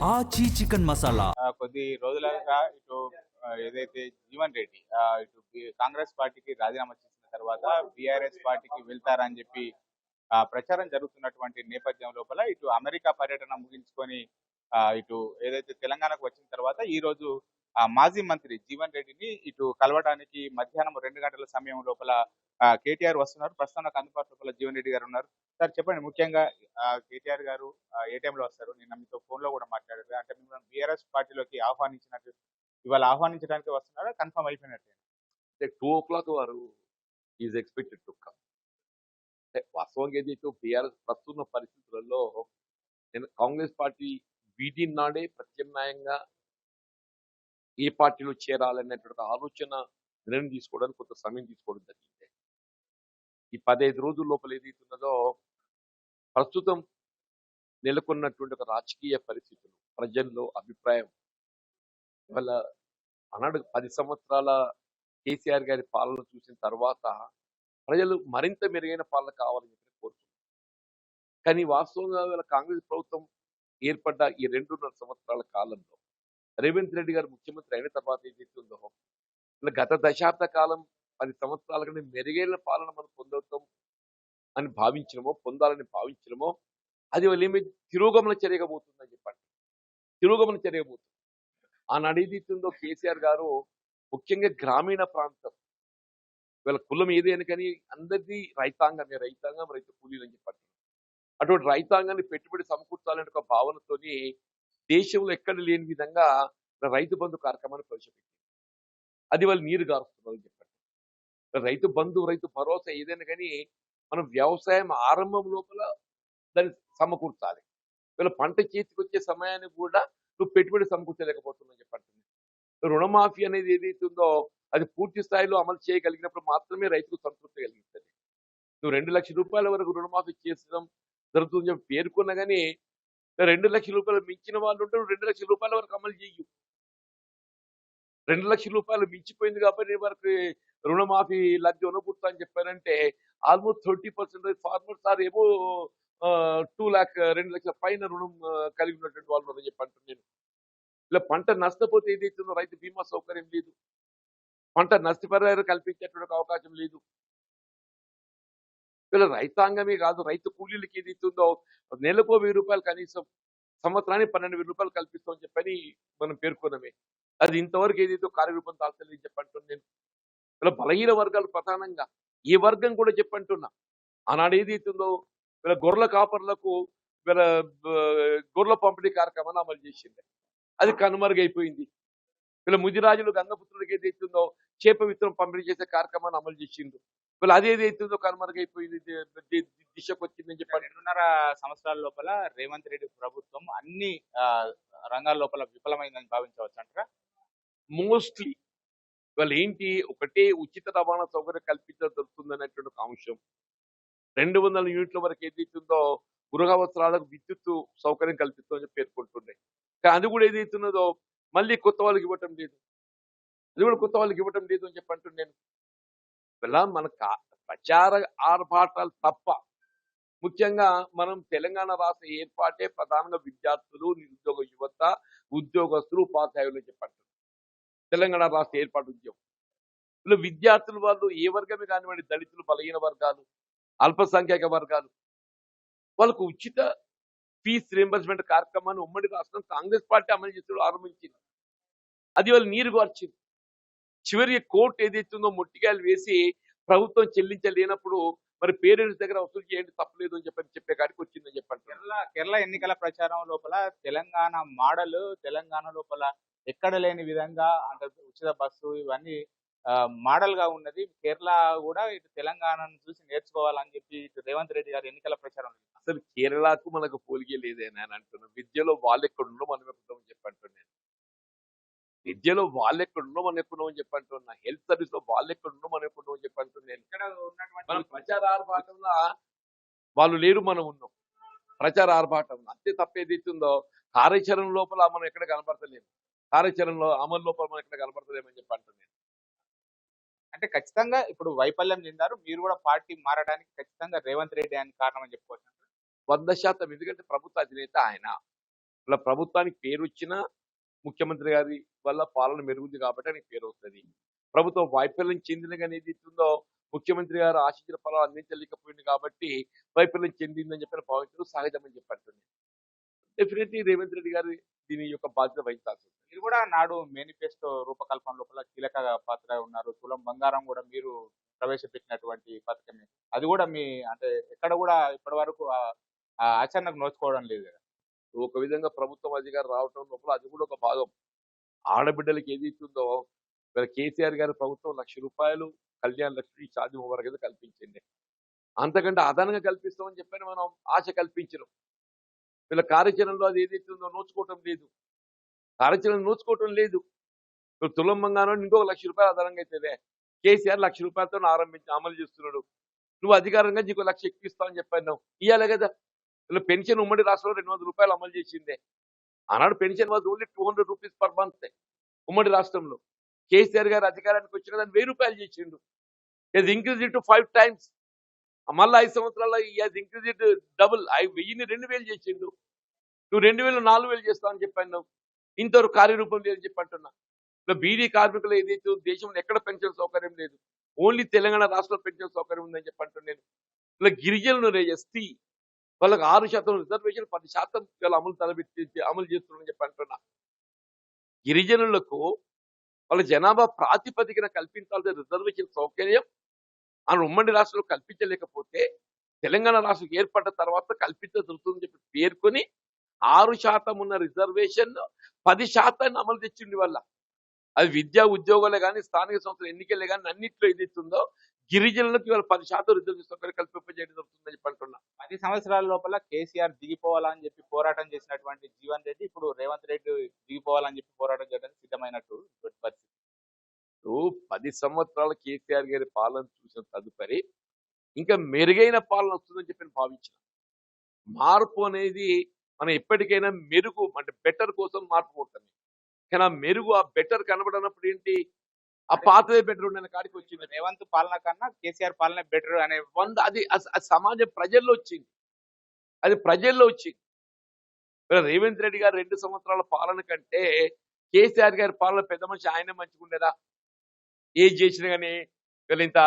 ఆచి చికెన్ మసాలా. కొద్ది రోజులుగా ఇటు ఏదైతే జీవన్ రెడ్డి ఇటు కాంగ్రెస్ పార్టీకి రాజీనామా చేసిన తర్వాత బీఆర్ఎస్ పార్టీకి వెళ్తారని చెప్పి ప్రచారం జరుగుతున్నటువంటి నేపథ్యం లోపల ఇటు అమెరికా పర్యటన ముగించుకొని ఇటు ఏదైతే తెలంగాణకు వచ్చిన తర్వాత ఈ రోజు మాజీ మంత్రి జీవన్ రెడ్డిని ఇటు కలవడానికి మధ్యాహ్నం 2 గంటల సమయం లోపల కేటీఆర్ వస్తున్నారు. ప్రస్తుతం నాకు అందుబాటు లోపల జీవన్ రెడ్డి గారు ఉన్నారు. సార్ చెప్పండి, ముఖ్యంగా కేటీఆర్ గారు ఏ టైంలో వస్తారు? నిన్న మీతో ఫోన్ లో కూడా మాట్లాడారు. అంటే మిమ్మల్ని బీఆర్ఎస్ పార్టీలోకి ఆహ్వానించినట్టు ఇవాళ ఆహ్వానించడానికి వస్తున్నారా, కన్ఫర్మ్ అయిపోయినట్టే? అంటే 2 o'clock వారు ఈజ్ ఎక్స్పెక్టెడ్ టు కమ్. అంటే వాస్తవంగా ఏదైతే బీఆర్ఎస్ ప్రస్తున్న పరిస్థితులలో నేను కాంగ్రెస్ పార్టీ వీటి నాడే ప్రత్యామ్నాయంగా ఏ పార్టీలో చేరాలనేటువంటి ఆలోచన నిర్ణయం తీసుకోవడానికి కొంత సమయం తీసుకోవడం జరిగింది. ఈ 15 రోజుల లోపల ఏదైతే ఉన్నదో ప్రస్తుతం నెలకొన్నటువంటి ఒక రాజకీయ పరిస్థితులు, ప్రజల్లో అభిప్రాయం ఇవాళ ఆనాడు 10 సంవత్సరాల కేసీఆర్ గారి పాలన చూసిన తర్వాత ప్రజలు మరింత మెరుగైన పాలన కావాలని చెప్పి కోరుతున్నారు. కానీ వాస్తవంగా ఇవాళ కాంగ్రెస్ ప్రభుత్వం ఏర్పడ్డ ఈ 2.5 సంవత్సరాల కాలంలో రేవంత్ రెడ్డి గారు ముఖ్యమంత్రి అయిన తర్వాత ఏదైతే ఉందో ఇలా గత దశాబ్ద కాలం 10 సంవత్సరాల కంటే మెరుగైన పాలన మనం పొందుతాం అని భావించడమో, పొందాలని భావించడమో, అది వాళ్ళు ఏమి తిరోగమన చర్యగా పోతుందని చెప్పండి. తిరోగమన చర్యగా పోతుంది. ఆనాడు ఏదైతే ఉందో కేసీఆర్ గారు ముఖ్యంగా గ్రామీణ ప్రాంతం వీళ్ళ కులం ఏదైనా కానీ అందరిది రైతాంగం, రైతు కూలీలు అని చెప్పండి. అటువంటి రైతాంగాన్ని పెట్టుబడి సమకూర్చాలనే ఒక భావనతోని దేశంలో ఎక్కడ లేని విధంగా రైతు బంధు కార్యక్రమాన్ని ప్రవేశపెట్టింది. అది వాళ్ళు నీరు గారుస్తున్నారు అని చెప్పండి. రైతు బంధు, రైతు భరోసా ఏదైనా కానీ మనం వ్యవసాయం ఆరంభం లోపల దాన్ని సమకూర్చాలి. వీళ్ళ పంట చేతికి వచ్చే సమయాన్ని కూడా నువ్వు పెట్టుబడి సమకూర్చలేకపోతున్నావు చెప్పండి. రుణమాఫీ అనేది ఏదైతే ఉందో అది పూర్తి స్థాయిలో అమలు చేయగలిగినప్పుడు మాత్రమే రైతుకు సంతృప్తి కలిగిస్తుంది. నువ్వు 2 లక్షల రూపాయల వరకు రుణమాఫీ చేసడం జరుగుతుందని చెప్పి పేర్కొన్నా కానీ 2 లక్షల రూపాయలు మించిన వాళ్ళు ఉంటే 2 లక్షల రూపాయల వరకు అమలు చేయు. 2 లక్షల రూపాయలు మించిపోయింది కాబట్టి వరకు రుణమాఫీ లబ్ధి ఉండకూడదు అని చెప్పారంటే ఆల్మోస్ట్ 30% ఫార్మర్స్ ఆర్ ఏమో 2 లక్షల పైన రుణం కలిగి ఉన్నటువంటి వాళ్ళు అని చెప్పి అంటున్నాను నేను. ఇలా పంట నష్టపోతే ఏదైతుందో రైతు బీమా సౌకర్యం లేదు, పంట నష్టపరిహారం కల్పించేటువంటి అవకాశం లేదు. వీళ్ళ రైతాంగమే కాదు, రైతు కూలీలకి ఏదైతుందో నెలకు 1000 రూపాయలు కనీసం, సంవత్సరానికి 12,000 రూపాయలు కల్పిస్తామని చెప్పని మనం పేర్కొనమే. అది ఇంతవరకు ఏదైతే కార్యరూపం దాల్చలేదు చెప్పంటున్నాను నేను. ఇలా బలహీన వర్గాలు ప్రధానంగా ఏ వర్గం కూడా చెప్పంటున్నా. ఆనాడు ఏదైతుందో వీళ్ళ గొర్రెల కాపర్లకు వీళ్ళ గొర్రెల పంపిణీ కార్యక్రమాన్ని అమలు చేసింది. అది కనుమరుగైపోయింది. వీళ్ళ ముదిరాజులు గంగపుత్రుడికి ఏదైతుందో చేప విత్తనం పంపిణీ చేసే కార్యక్రమాన్ని అమలు చేసిండు. వీళ్ళు అదేదైతుందో కనుమరుగైపోయింది, దిశకు వచ్చిందని చెప్పండి. 2.5 సంవత్సరాల లోపల రేవంత్ రెడ్డి ప్రభుత్వం అన్ని రంగాల లోపల విఫలమైందని భావించవచ్చు అంటారా? మోస్ట్లీ వాళ్ళు ఏంటి, ఒకటే ఉచిత రవాణా సౌకర్యం కల్పించడం జరుగుతుంది అనేటువంటి ఒక అంశం. 200 యూనిట్ల వరకు ఏదైతుందో గృహ వస్త్రాలకు విద్యుత్ సౌకర్యం కల్పిస్తామని పేర్కొంటుండే. కానీ అది కూడా ఏదైతున్నదో మళ్ళీ కొత్త వాళ్ళకి ఇవ్వటం లేదు, అది కూడా కొత్త వాళ్ళకి ఇవ్వటం లేదు అని చెప్పంటున్నాను నేను. ఇలా మన ప్రచార ఆర్భాటాలు తప్ప ముఖ్యంగా మనం తెలంగాణ రాష్ట్ర ఏర్పాటే ప్రధానంగా విద్యార్థులు, నిరుద్యోగ యువత, ఉద్యోగస్తులు, ఉపాధ్యాయులు చెప్పంటారు. తెలంగాణ రాష్ట్ర ఏర్పాటు ఉద్యమం ఇలా విద్యార్థులు వాళ్ళు ఏ వర్గమే కానివ్వండి, దళితులు, బలహీన వర్గాలు, అల్పసంఖ్యాక వర్గాలు వాళ్ళకు ఉచిత ఫీజు రీంబర్స్మెంట్ కార్యక్రమాన్ని ఉమ్మడి రాష్ట్రం కాంగ్రెస్ పార్టీ అమలు చేస్తూ ఆరంభించింది. అది వాళ్ళు నీరు గార్చింది. చివరి కోర్టు ఏదైతుందో మొట్టికాయలు వేసి ప్రభుత్వం చెల్లించలేనప్పుడు మరి పేరెంట్స్ దగ్గర వసూలు చేయండి తప్పలేదు అని చెప్పే కాడికి వచ్చిందని చెప్పండి. కేరళ ఎన్నికల ప్రచారం లోపల తెలంగాణ మోడల్, తెలంగాణ లోపల ఎక్కడ లేని విధంగా అంటే ఉచిత బస్సు ఇవన్నీ మోడల్ గా ఉన్నది. కేరళ కూడా ఇటు తెలంగాణను చూసి నేర్చుకోవాలని చెప్పి ఇటు రేవంత్ రెడ్డి గారు ఎన్నికల ప్రచారం. అసలు కేరళకు మనకు పోలికే లేదేనా అని అంటున్నాను. విద్యలో వాళ్ళు ఎక్కడున్నో మనం ఎక్కడున్నామని చెప్పంటున్నాను. విద్యలో వాళ్ళు ఎక్కడున్నో మనం ఎక్కడున్నామని చెప్పంటున్నా. హెల్త్ సర్వీస్ లో వాళ్ళు ఎక్కడున్నో మనం ఎక్కడున్నామని చెప్పంటున్నాను. ఇక్కడ ఉన్నటువంటి మనం ప్రచార ఆర్భాటంలో వాళ్ళు లేరు, మనం ఉన్నాం ప్రచార ఆర్భాటంలో. అంతే తప్ప ఏదైతుందో కార్యాచరణ లోపల మనం ఎక్కడ కనబడతలేము, కార్యాచరణలో అమలు లోపల మనం ఎక్కడ కనబడతలేమని చెప్పంటున్నాను. అంటే ఖచ్చితంగా ఇప్పుడు వైఫల్యం చెందారు. మీరు కూడా పార్టీ మారడానికి ఖచ్చితంగా రేవంత్ రెడ్డి అని కారణం అని చెప్పుకోవచ్చు. 100%. ఎందుకంటే ప్రభుత్వ అధినేత ఆయన. ఇలా ప్రభుత్వానికి పేరు వచ్చినా ముఖ్యమంత్రి గారి వల్ల పాలన మెరుగుంది కాబట్టి ఆయనకి పేరు వస్తది. ప్రభుత్వం వైఫల్యం చెందిన గాని ఏదైతుందో ముఖ్యమంత్రి గారు ఆశించిన ఫలాలు అందించలేకపోయింది కాబట్టి వైఫల్యం చెందిందని చెప్పి భావించడం సహజమని చెప్పంటుంది. డెఫినెట్లీ రేవంత్ రెడ్డి గారు దీని యొక్క బాధ్యత వహించాల్సి ఉంటుంది. మీరు కూడా నాడు మేనిఫెస్టో రూపకల్పన లోపల కీలక పాత్ర ఉన్నారు. తులం బంగారం కూడా మీరు ప్రవేశపెట్టినటువంటి పథకమే. అది కూడా మీ అంటే ఎక్కడ కూడా ఇప్పటి వరకు ఆచరణకు నోచుకోవడం లేదు కదా. ఒక విధంగా ప్రభుత్వం అధికారం రావటం లోపల అది కూడా ఒక భాగం. ఆడబిడ్డలకి ఏదైతుందో వీళ్ళ కేసీఆర్ గారి ప్రభుత్వం ₹1,00,000 కళ్యాణ లక్ష్మి షాదీ ముబారక్ ఏదో కల్పించింది. అంతకంటే అదనంగా కల్పిస్తామని చెప్పని మనం ఆశ కల్పించడం. వీళ్ళ కార్యాచరణలో అది ఏదైతుందో నోచుకోవటం లేదు. కార్యాచరణ నోచుకోవటం లేదు. ఇప్పుడు తులం బంగారం ఇంకొక ₹1,00,000 అదనంగా అవుతుంది. కేసీఆర్ ₹1,00,000తో అమలు చేస్తున్నాడు. నువ్వు అధికారంగా నీకు 1,00,000 ఎక్కువ ఇస్తావని చెప్పాను. ఇయ్యాలి కదా. వీళ్ళ పెన్షన్ ఉమ్మడి రాష్ట్రంలో ₹200 అమలు చేసిందే. ఆనాడు pension was only ₹200 per month ఉమ్మడి రాష్ట్రంలో. కేసీఆర్ గారు అధికారానికి వచ్చిన దాన్ని ₹1000 చేసిండు. Is increase to 5 times. మళ్ళీ 5 సంవత్సరాల్లో ఇస్ ఇంక్రీజ్ డబుల్. 1000ని 2000 చేసిండు. నువ్వు 2000 4000 చేస్తావని చెప్పాను. ఇంతవరకు కార్యరూపం లేదని చెప్పి అంటున్నా. ఇప్పుడు బీడీ కార్మికులు ఏదైతే దేశంలో ఎక్కడ పెన్షన్ సౌకర్యం లేదు. ఓన్లీ తెలంగాణ రాష్ట్రంలో పెన్షన్ సౌకర్యం ఉందని చెప్పి అంటున్నాను. ఇలా గిరిజనులు ఎస్టీ వాళ్ళకి 6% రిజర్వేషన్ 10% వీళ్ళు అమలు చేస్తున్నారని చెప్పి అంటున్నా. గిరిజనులకు వాళ్ళ జనాభా ప్రాతిపదికన కల్పించాల్సిన రిజర్వేషన్ సౌకర్యం ఆ ఉమ్మడి రాష్ట్రంలో కల్పించలేకపోతే తెలంగాణ రాష్ట్రం ఏర్పడ్డ తర్వాత కల్పించదలుతుందని చెప్పి పేర్కొని 6% ఉన్న రిజర్వేషన్ 10% అమలు తెచ్చింది వల్ల. అది విద్యా ఉద్యోగాలే కానీ స్థానిక సంస్థల ఎన్నికలే కానీ అన్నింటిలో ఏదైతుందో గిరిజనులకు ఇవాళ 10% రిజర్వేషన్ సౌకర్యం కల్పింపజేయడం జరుగుతుందని చెప్పి అంటున్నా. 10 సంవత్సరాల లోపల కేసీఆర్ దిగిపోవాలని చెప్పి పోరాటం చేసినటువంటి జీవన్ రెడ్డి ఇప్పుడు రేవంత్ రెడ్డి దిగిపోవాలని చెప్పి పోరాటం చేయడానికి సిద్ధమైనట్టు పరిస్థితి. 10 సంవత్సరాల కేసీఆర్ గారి పాలన చూసిన తదుపరి ఇంకా మెరుగైన పాలన వస్తుందని చెప్పి నేను భావించిన. మార్పు అనేది మనం ఎప్పటికైనా మెరుగు అంటే బెటర్ కోసం మార్పు ఉంటుంది. కానీ ఆ మెరుగు ఆ బెటర్ కనబడినప్పుడు ఏంటి ఆ పాతదే బెటర్ ఉండే కాడికి వచ్చింది. రేవంత్ పాలన కన్నా కేసీఆర్ పాలన బెటర్ అనే అది సమాజం ప్రజల్లో వచ్చింది. అది ప్రజల్లో వచ్చింది. రేవంత్ రెడ్డి గారు 2 సంవత్సరాల పాలన కంటే కేసీఆర్ గారి పాలన పెద్ద మనిషి ఆయన మంచిగుండేదా? ఏది చేసినా కానీ వీళ్ళు ఇంత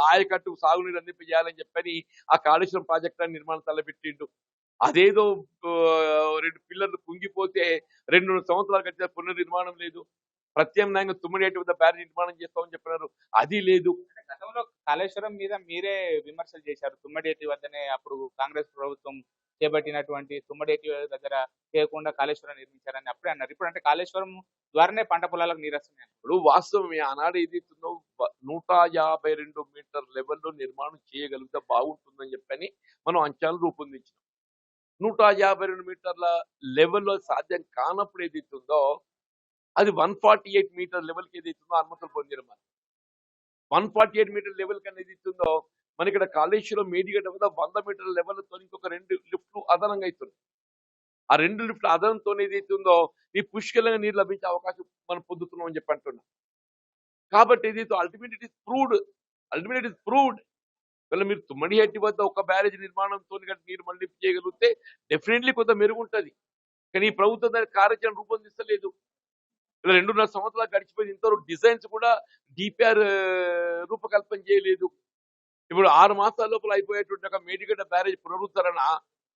ఆయకట్టు సాగునీరు అందింపజేయాలని చెప్పని ఆ కాళేశ్వరం ప్రాజెక్టు నిర్మాణం తలపెట్టిండు. అదేదో 2 పిల్లర్లు కుంగిపోతే 2 సంవత్సరాలు కట్టిన పునర్నిర్మాణం లేదు. ప్రత్యామ్నాయంగా తుమ్మిడియేటి వద్ద బ్యారేజ్ నిర్మాణం చేస్తామని చెప్పినారు. అది లేదు. గతంలో కాళేశ్వరం మీద మీరే విమర్శలు చేశారు. తుమ్మడేటి వద్దనే అప్పుడు కాంగ్రెస్ ప్రభుత్వం చేపట్టినటువంటి తుమ్మడేటి దగ్గర చేయకుండా కాళేశ్వరం నిర్మించారని అప్పుడే అన్నారు. ఇప్పుడు అంటే కాళేశ్వరం ద్వారానే పంట పొలాలకు నీరు వస్తున్నాయి. ఇప్పుడు వాస్తవమే ఆనాడు ఏదైతుందో 152 మీటర్ లెవెల్లో నిర్మాణం చేయగలిగితే బాగుంటుందని చెప్పని మనం అంచనాలు రూపొందించాం. 152 మీటర్ల లెవెల్లో సాధ్యం కానప్పుడు ఏదైతుందో అది 148 మీటర్ లెవెల్కి ఏదైతుందో అనుమతులు పొందిన 148 మీటర్ లెవెల్ కన్నా ఏదైతుందో మన ఇక్కడ కాళేశ్వరం మేడిగడ్డ వద్ద 100 మీటర్ల లెవెల్తో ఇంకొక 2 లిఫ్ట్లు అదనంగా అవుతుంది. ఆ 2 లిఫ్ట్ల అదనంతో ఏదైతుందో ఈ పుష్కలంగా నీరు లభించే అవకాశం మనం పొందుతున్నాం అని చెప్పి అంటున్నాం. కాబట్టి ఏదైతే అల్టిమేట్ ఇట్ ఇస్ ప్రూవ్డ్. ఇలా మీరు తుమ్మడిహట్టి వద్ద ఒక బ్యారేజ్ నిర్మాణంతో నీరు మళ్లింపు చేయగలిగితే డెఫినెట్లీ కొంత మెరుగుంటది. కానీ ఈ ప్రభుత్వం దానికి కార్యాచరణ రూపొందిస్తలేదు. ఇలా 2.5 సంవత్సరాలు గడిచిపోయింది. ఇంతవరకు డిజైన్స్ కూడా డిపిఆర్ రూపకల్పన చేయలేదు. ఇప్పుడు 6 మాసాల లోపల అయిపోయేటువంటి ఒక మేడిగడ్డ బ్యారేజ్ పునరుద్ధరణ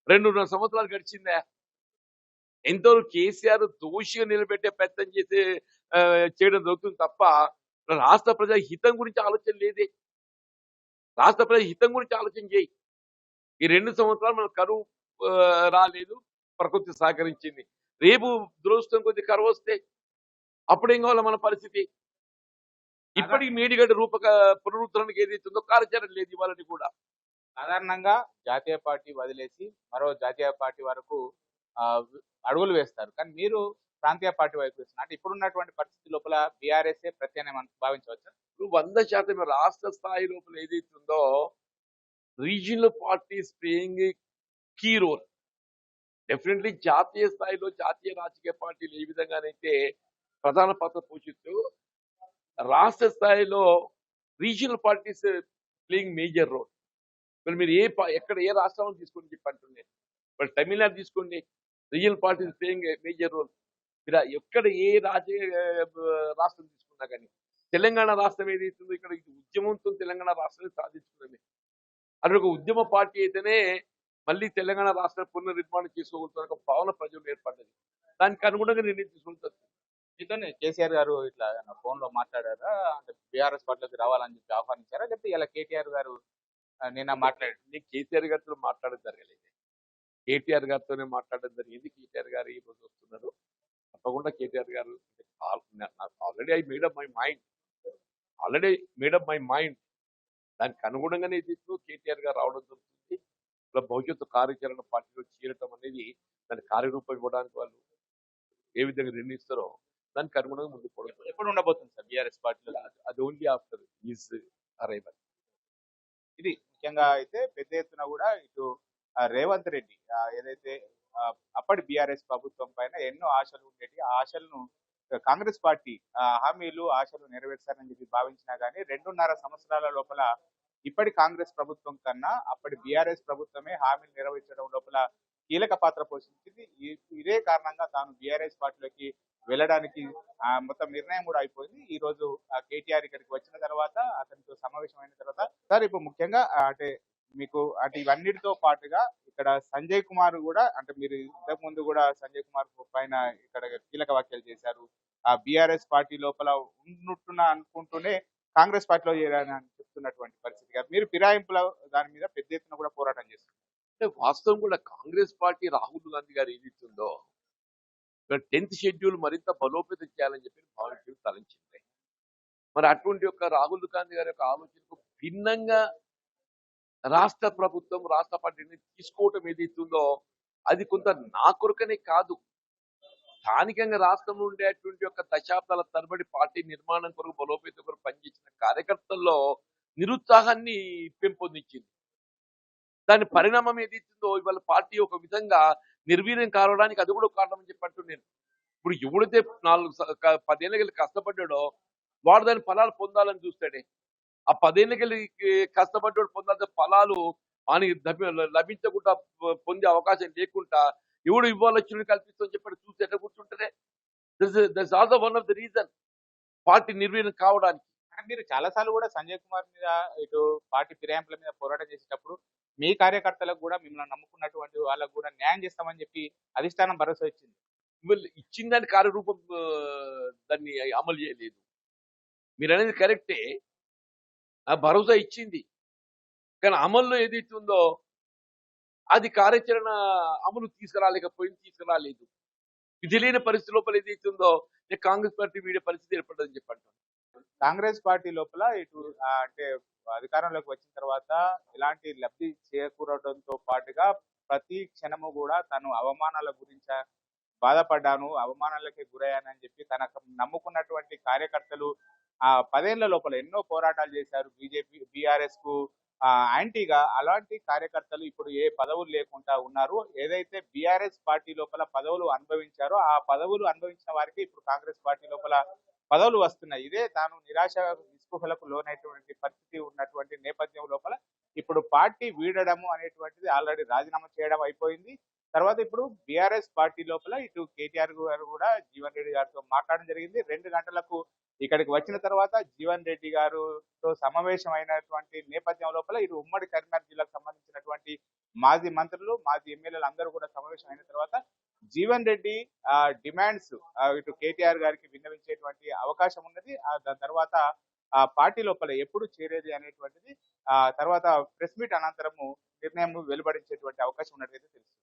2.5 సంవత్సరాలు గడిచిందా? ఎంతవరకు కేసీఆర్ దోషిగా నిలబెట్టే ప్రయత్నం చేయడం జరుగుతుంది తప్ప రాష్ట్ర ప్రజల హితం గురించి ఆలోచన లేదే. రాష్ట్ర ప్రజల హితం గురించి ఆలోచన చేయి. ఈ 2 సంవత్సరాలు మన కరువు రాలేదు, ప్రకృతి సహకరించింది. రేపు దురదృష్టం కొద్ది కరువు వస్తే అప్పుడేం కావాలి మన పరిస్థితి? ఇప్పటికి మేడిగడ్డ పునరుద్ధరణకు ఏదైతుందో కార్యాచరణ లేదు ఇవాళని కూడా. సాధారణంగా జాతీయ పార్టీ వదిలేసి మరో జాతీయ పార్టీ వరకు అడుగులు వేస్తారు. కానీ మీరు ప్రాంతీయ పార్టీ వైపు వేస్తున్నారు. అంటే ఇప్పుడున్నటువంటి పరిస్థితి లోపల బీఆర్ఎస్ఏ ప్రత్యామ్నాయం భావించవచ్చు. 100% రాష్ట్ర స్థాయి లోపల ఏదైతుందో regional parties playing key role. Definitely జాతీయ స్థాయిలో జాతీయ రాజకీయ పార్టీలు ఏ విధంగానైతే ప్రధాన పాత్ర పోషిస్తూ రాష్ట్ర స్థాయిలో regional parties playing major role. మరి మీరు ఎక్కడ ఏ రాష్ట్రం తీసుకోండి చెప్పంటుండే. మరి తమిళనాడు తీసుకోండి, regional parties playing major role. మీరు ఎక్కడ ఏ రాష్ట్రం తీసుకున్నా కానీ తెలంగాణ రాష్ట్రం ఏదైతుందో ఇక్కడ ఇది ఉద్యమంతో తెలంగాణ రాష్ట్రాన్ని సాధించుకున్నది. అది ఒక ఉద్యమ పార్టీ అయితేనే మళ్ళీ తెలంగాణ రాష్ట్ర పునర్నిర్మాణం చేసుకోగలుగుతున్న ఒక భావన ప్రజలు ఏర్పడ్డది. దానికి అనుగుణంగా నిర్ణయం తీసుకుంటారు. మీతోనే కేసీఆర్ గారు ఇట్లా ఫోన్ లో మాట్లాడారా? అంటే బీఆర్ఎస్ పార్టీలోకి రావాలని చెప్పి ఆహ్వానించారా? లేకపోతే ఇలా కేటీఆర్ గారు నిన్న మాట్లాడారు? నేను కేసీఆర్ గారితో మాట్లాడడం జరగలేదు. కేటీఆర్ గారితోనే మాట్లాడడం జరిగింది. కేటీఆర్ గారు ఈ రోజు వస్తున్నారు. తప్పకుండా కేటీఆర్ గారు already I made up my mind దానికి అనుగుణంగానే దీంట్లో కేటీఆర్ గారు రావడం జరుగుతుంది. ఇలా భవిష్యత్తు కార్యాచరణ పార్టీలో చేరటం అనేది దాని కార్యరూపం ఇవ్వడానికి వాళ్ళు ఏ విధంగా నిర్ణయిస్తారో దానికి అనుగుణంగా ముందుకు పోవడం. ఎప్పుడు ఉండబోతుంది సార్ బీఆర్ఎస్ పార్టీలో? అది ఓన్లీ ఆఫ్టర్ ఈజ్ అరైవల్. ఇది ముఖ్యంగా అయితే పెద్ద ఎత్తున కూడా ఇటు రేవంత్ రెడ్డి ఏదైతే అప్పటి బీఆర్ఎస్ ప్రభుత్వం పైన ఎన్నో ఆశలు ఉండేవి. ఆ ఆశలను కాంగ్రెస్ పార్టీ హామీలు ఆశలు నెరవేర్చారని చెప్పి భావించినా కానీ 2.5 సంవత్సరాల లోపల ఇప్పటి కాంగ్రెస్ ప్రభుత్వం కన్నా అప్పటి బీఆర్ఎస్ ప్రభుత్వమే హామీలు నెరవేర్చడం లోపల కీలక పాత్ర పోషించింది. ఇదే కారణంగా తాను బీఆర్ఎస్ పార్టీలోకి వెళ్ళడానికి మొత్తం నిర్ణయం కూడా అయిపోయింది. ఈ రోజు కేటీఆర్ ఇక్కడికి వచ్చిన తర్వాత అతనితో సమావేశమైన తర్వాత సార్ ఇప్పుడు ముఖ్యంగా అంటే మీకు అంటే ఇవన్నిటితో పాటుగా ఇక్కడ సంజయ్ కుమార్ కూడా అంటే మీరు ఇంతకు ముందు కూడా సంజయ్ కుమార్ పైన ఇక్కడ కీలక వ్యాఖ్యలు చేశారు. ఆ బీఆర్ఎస్ పార్టీ లోపల ఉన్నట్టున అనుకుంటూనే కాంగ్రెస్ పార్టీలో చేరాలని చెప్తున్నటువంటి పరిస్థితి. మీరు ఫిరాయింపుల దాని మీద పెద్ద ఎత్తున కూడా పోరాటం చేస్తున్నారు. అంటే వాస్తవం కూడా కాంగ్రెస్ పార్టీ రాహుల్ గాంధీ గారు ఏదిస్తుందో 10th షెడ్యూల్ మరింత బలోపేతం చేయాలని చెప్పి భావించి తలంచింది. మరి అటువంటి యొక్క రాహుల్ గాంధీ గారి యొక్క ఆలోచనకు భిన్నంగా రాష్ట్ర ప్రభుత్వం రాష్ట్ర పార్టీని తీసుకోవటం ఏదైతుందో అది కొంత నా కొరకనే కాదు, స్థానికంగా రాష్ట్రంలో ఉండేటువంటి యొక్క దశాబ్దాల తరబడి పార్టీ నిర్మాణం కొరకు బలోపేతం కొరకు పనిచేసిన కార్యకర్తల్లో నిరుత్సాహాన్ని పెంపొందించింది. దాని పరిణామం ఏదైతుందో ఇవాళ పార్టీ ఒక విధంగా నిర్వీర్యం కావడానికి అది కూడా కారణం అని చెప్పట్టు నేను. ఇప్పుడు ఎవడైతే 10 ఏళ్ళకి కష్టపడ్డాడో వాడు దాని ఫలాలు పొందాలని చూస్తాడే. ఆ 10 ఏళ్ళకి కష్టపడ్డాడు పొందాల్సిన ఫలాలు అని లభించకుండా పొందే అవకాశం లేకుండా ఎవడు ఇవ్వాలొచ్చిన కల్పిస్తుందని చెప్పి చూస్తే ఎట్లా కూర్చుంటారే. That's also one of the reason party నిర్వీర్యం కావడానికి. మీరు చాలా సార్లు కూడా సంజయ్ కుమార్ మీద ఇటు పార్టీ ఫిరాయింపుల మీద పోరాటం చేసేటప్పుడు మీ కార్యకర్తలకు కూడా మిమ్మల్ని నమ్ముకున్నటువంటి వాళ్ళకు కూడా న్యాయం చేస్తామని చెప్పి అధిష్టానం భరోసా ఇచ్చింది. వీళ్ళు ఇచ్చిన దాని కార్యరూపం దాన్ని అమలు చేయలేదు. మీరు అనేది కరెక్టే, ఆ భరోసా ఇచ్చింది కానీ అమల్లో ఏదైతే ఉందో అది కార్యాచరణ అమలు తీసుకురాలేదు. ఇది లేని పరిస్థితి లోపల ఏదైతే ఉందో కాంగ్రెస్ పార్టీ వీడే పరిస్థితి ఏర్పడదని చెప్పండి. కాంగ్రెస్ పార్టీ లోపల ఇటు అంటే అధికారంలోకి వచ్చిన తర్వాత ఎలాంటి లబ్ధి చేకూరడంతో పాటుగా ప్రతి క్షణము కూడా తను అవమానాల గురించి బాధపడ్డాను, అవమానాలకే గురయ్యానని చెప్పి తనకు నమ్ముకున్నటువంటి కార్యకర్తలు 10 ఏళ్ల లోపల ఎన్నో పోరాటాలు చేశారు. బీఆర్ఎస్ కు యాంటీగా అలాంటి కార్యకర్తలు ఇప్పుడు ఏ పదవులు లేకుండా ఉన్నారు. ఏదైతే బీఆర్ఎస్ పార్టీ లోపల పదవులు అనుభవించారో ఆ పదవులు అనుభవించిన వారికి ఇప్పుడు కాంగ్రెస్ పార్టీ లోపల పదవులు వస్తున్నాయి. ఇదే తాను నిరాశ నిస్పృహలకు లోనైనటువంటి పరిస్థితి ఉన్నటువంటి నేపథ్యం లోపల ఇప్పుడు పార్టీ వీడడము అనేటువంటిది ఆల్రెడీ రాజీనామా చేయడం అయిపోయింది. తర్వాత ఇప్పుడు బీఆర్ఎస్ పార్టీ లోపల ఇటు కేటీఆర్ గారు కూడా జీవన్ రెడ్డి గారితో మాట్లాడడం జరిగింది. 2 గంటలకు ఇక్కడికి వచ్చిన తర్వాత జీవన్ రెడ్డి గారితో సమావేశం అయినటువంటి నేపథ్యం లోపల ఇటు ఉమ్మడి కరీంనగర్ జిల్లాకు సంబంధించినటువంటి మాజీ మంత్రులు మాజీ ఎమ్మెల్యేలు అందరూ కూడా సమావేశం అయిన తర్వాత జీవన్ రెడ్డి డిమాండ్స్ ఇటు కేటీఆర్ గారికి విన్నవించేటువంటి అవకాశం ఉన్నది. దాని తర్వాత పార్టీ లోపల ఎప్పుడు చేరేది అనేటువంటిది తర్వాత ప్రెస్ మీట్ అనంతరము నిర్ణయం వెలువడించేటువంటి అవకాశం ఉన్నట్లయితే తెలుసు.